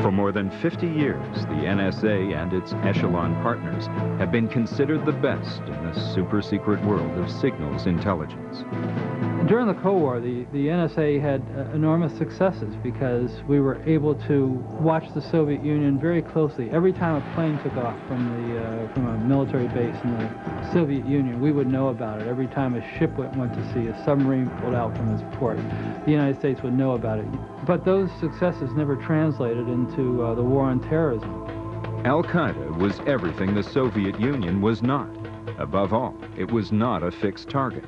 For more than 50 years, the NSA and its echelon partners have been considered the best in the super-secret world of signals intelligence. During the Cold War, the NSA had enormous successes because we were able to watch the Soviet Union very closely. Every time a plane took off from a military base in the Soviet Union, we would know about it. Every time a ship went to sea, a submarine pulled out from its port, the United States would know about it. But those successes never translated into the war on terrorism. Al-Qaeda was everything the Soviet Union was not. Above all, it was not a fixed target.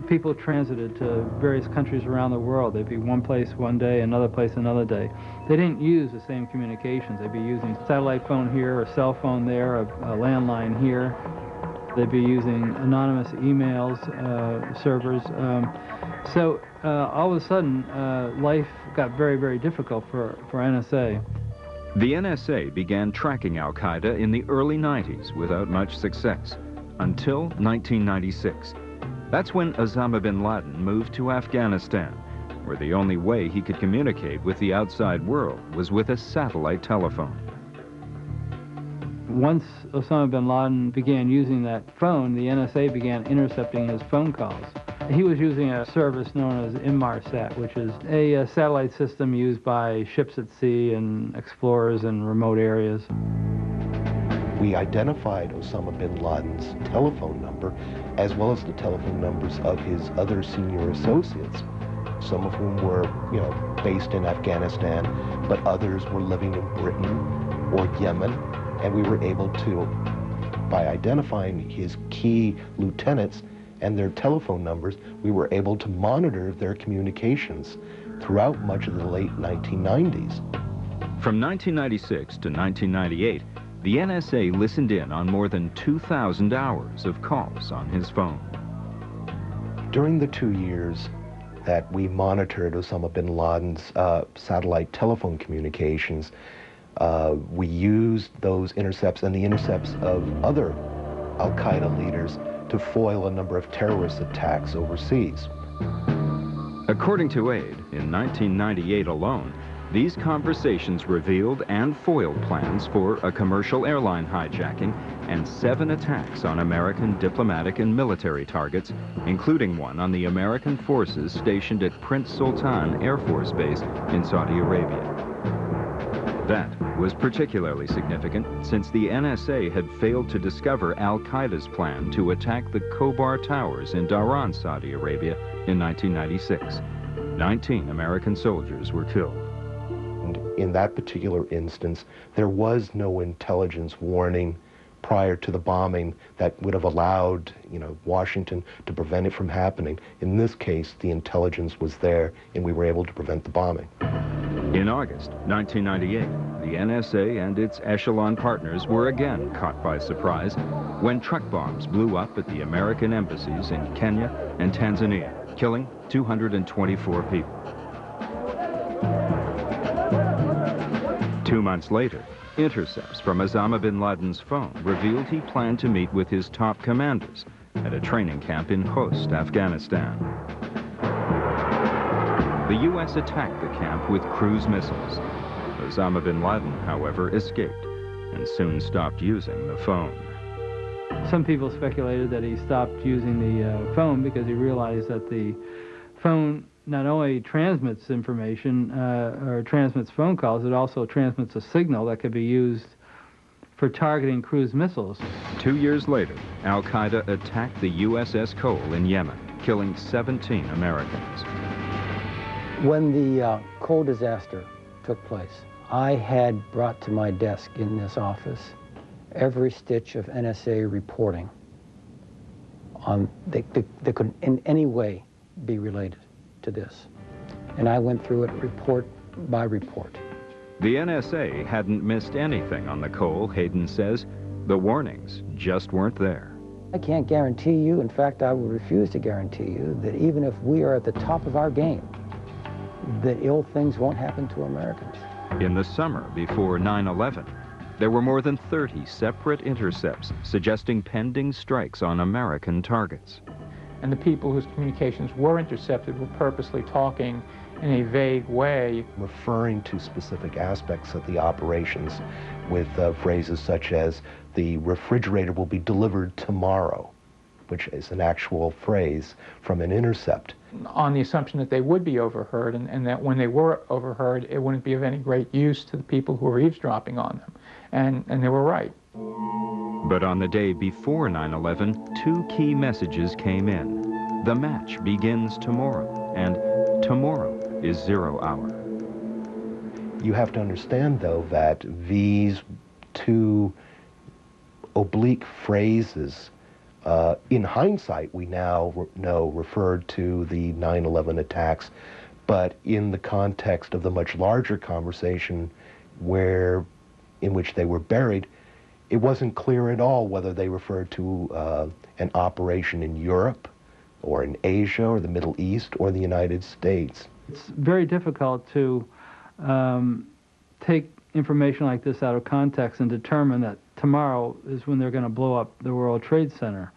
People transited to various countries around the world. They'd be one place one day, another place another day. They didn't use the same communications. They'd be using satellite phone here, a cell phone there, a landline here. They'd be using anonymous emails, servers. So all of a sudden, life got very, very difficult for NSA. The NSA began tracking Al-Qaeda in the early 90s without much success, until 1996. That's when Osama bin Laden moved to Afghanistan, where the only way he could communicate with the outside world was with a satellite telephone. Once Osama bin Laden began using that phone, the NSA began intercepting his phone calls. He was using a service known as Inmarsat, which is a satellite system used by ships at sea and explorers in remote areas. We identified Osama bin Laden's telephone number as well as the telephone numbers of his other senior associates, some of whom were, based in Afghanistan, but others were living in Britain or Yemen, and we were able to, by identifying his key lieutenants and their telephone numbers, we were able to monitor their communications throughout much of the late 1990s. From 1996 to 1998, the NSA listened in on more than 2,000 hours of calls on his phone. During the 2 years that we monitored Osama bin Laden's satellite telephone communications, we used those intercepts and the intercepts of other Al-Qaeda leaders to foil a number of terrorist attacks overseas. According to Aid, in 1998 alone, these conversations revealed and foiled plans for a commercial airline hijacking and 7 attacks on American diplomatic and military targets, including one on the American forces stationed at Prince Sultan Air Force Base in Saudi Arabia. That was particularly significant since the NSA had failed to discover Al-Qaeda's plan to attack the Khobar Towers in Dhahran, Saudi Arabia in 1996. 19 American soldiers were killed. And in that particular instance, there was no intelligence warning prior to the bombing that would have allowed, Washington to prevent it from happening. In this case, the intelligence was there, and we were able to prevent the bombing. In August 1998, the NSA and its echelon partners were again caught by surprise when truck bombs blew up at the American embassies in Kenya and Tanzania, killing 224 people. 2 months later, intercepts from Osama bin Laden's phone revealed he planned to meet with his top commanders at a training camp in Khost, Afghanistan. The U.S. attacked the camp with cruise missiles. Osama bin Laden, however, escaped and soon stopped using the phone. Some people speculated that he stopped using the phone because he realized that the phone not only transmits information or transmits phone calls, it also transmits a signal that could be used for targeting cruise missiles. 2 years later, Al-Qaeda attacked the USS Cole in Yemen, killing 17 Americans. When the Cole disaster took place, I had brought to my desk in this office every stitch of NSA reporting on that could in any way be related to this. And I went through it report by report. The NSA hadn't missed anything on the Cole, Hayden says. The warnings just weren't there. I can't guarantee you, in fact, I would refuse to guarantee you, that even if we are at the top of our game, that ill things won't happen to Americans. In the summer before 9/11, there were more than 30 separate intercepts suggesting pending strikes on American targets. And the people whose communications were intercepted were purposely talking in a vague way. Referring to specific aspects of the operations with phrases such as, the refrigerator will be delivered tomorrow, which is an actual phrase from an intercept. On the assumption that they would be overheard, and that when they were overheard, it wouldn't be of any great use to the people who were eavesdropping on them. And they were right. But on the day before 9/11, two key messages came in. The match begins tomorrow, and tomorrow is 0 hour. You have to understand, though, that these two oblique phrases, in hindsight, we now know referred to the 9/11 attacks, but in the context of the much larger conversation in which they were buried, it wasn't clear at all whether they referred to an operation in Europe or in Asia or the Middle East or the United States. It's very difficult to take information like this out of context and determine that tomorrow is when they're going to blow up the World Trade Center.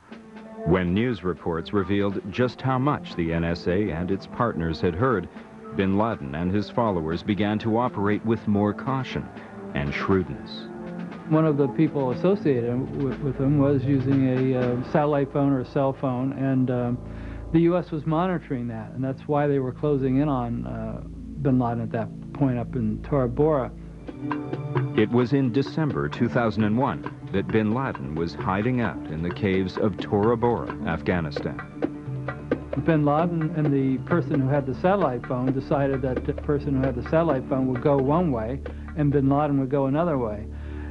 When news reports revealed just how much the NSA and its partners had heard, bin Laden and his followers began to operate with more caution and shrewdness. One of the people associated with him was using a satellite phone or a cell phone, and the U.S. was monitoring that, and that's why they were closing in on bin Laden at that point up in Tora Bora. It was in December 2001 that bin Laden was hiding out in the caves of Tora Bora, Afghanistan. Bin Laden and the person who had the satellite phone decided that the person who had the satellite phone would go one way and bin Laden would go another way.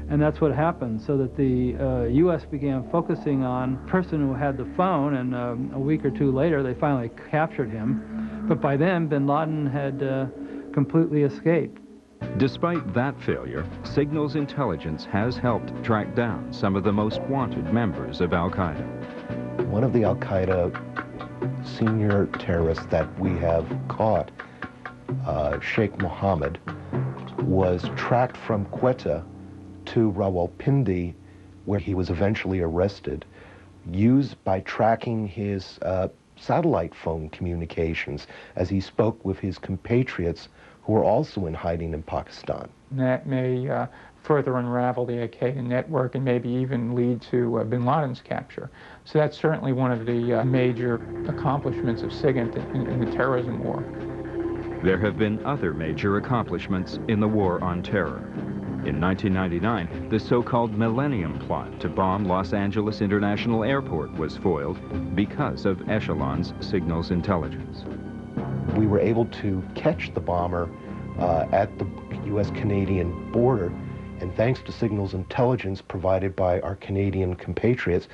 And that's what happened, so that the U.S. began focusing on the person who had the phone, and a week or two later they finally captured him. But by then, bin Laden had completely escaped. Despite that failure, signals intelligence has helped track down some of the most wanted members of Al-Qaeda. One of the Al-Qaeda senior terrorists that we have caught, Sheikh Mohammed, was tracked from Quetta to Rawalpindi, where he was eventually arrested, used by tracking his satellite phone communications as he spoke with his compatriots who were also in hiding in Pakistan. That may further unravel the Al-Qaeda network and maybe even lead to bin Laden's capture. So that's certainly one of the major accomplishments of SIGINT in the terrorism war. There have been other major accomplishments in the war on terror. In 1999, the so-called Millennium Plot to bomb Los Angeles International Airport was foiled because of Echelon's signals intelligence. We were able to catch the bomber at the U.S.-Canadian border, and thanks to signals intelligence provided by our Canadian compatriots,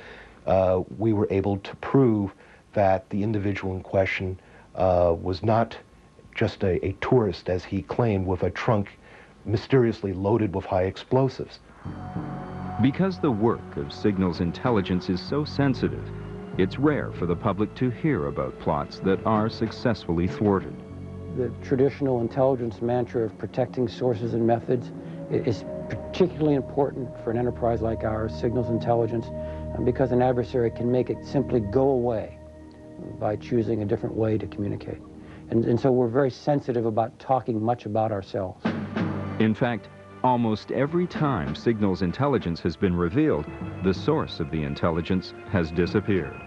we were able to prove that the individual in question was not just a tourist, as he claimed, with a trunk mysteriously loaded with high explosives. Because the work of signals intelligence is so sensitive, it's rare for the public to hear about plots that are successfully thwarted. The traditional intelligence mantra of protecting sources and methods is particularly important for an enterprise like ours, signals intelligence, because an adversary can make it simply go away by choosing a different way to communicate. And so we're very sensitive about talking much about ourselves. In fact, almost every time signals intelligence has been revealed, the source of the intelligence has disappeared.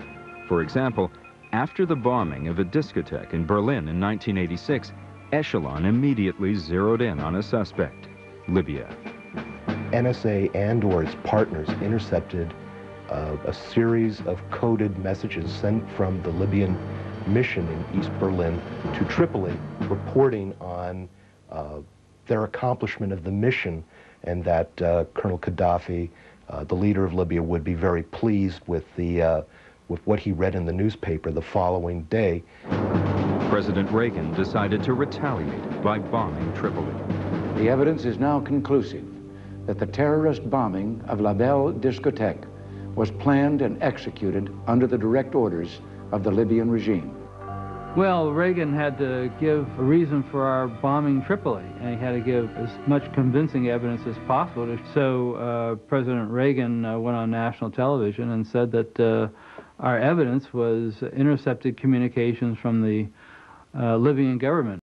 For example, after the bombing of a discotheque in Berlin in 1986, Echelon immediately zeroed in on a suspect, Libya. NSA and/or its partners intercepted a series of coded messages sent from the Libyan mission in East Berlin to Tripoli, reporting on their accomplishment of the mission, and that Colonel Gaddafi, the leader of Libya, would be very pleased with what he read in the newspaper the following day. President Reagan decided to retaliate by bombing Tripoli. The evidence is now conclusive that the terrorist bombing of La Belle discotheque was planned and executed under the direct orders of the Libyan regime. Well, Reagan had to give a reason for our bombing Tripoli, and he had to give as much convincing evidence as possible. So President Reagan went on national television and said that our evidence was intercepted communications from the Libyan government.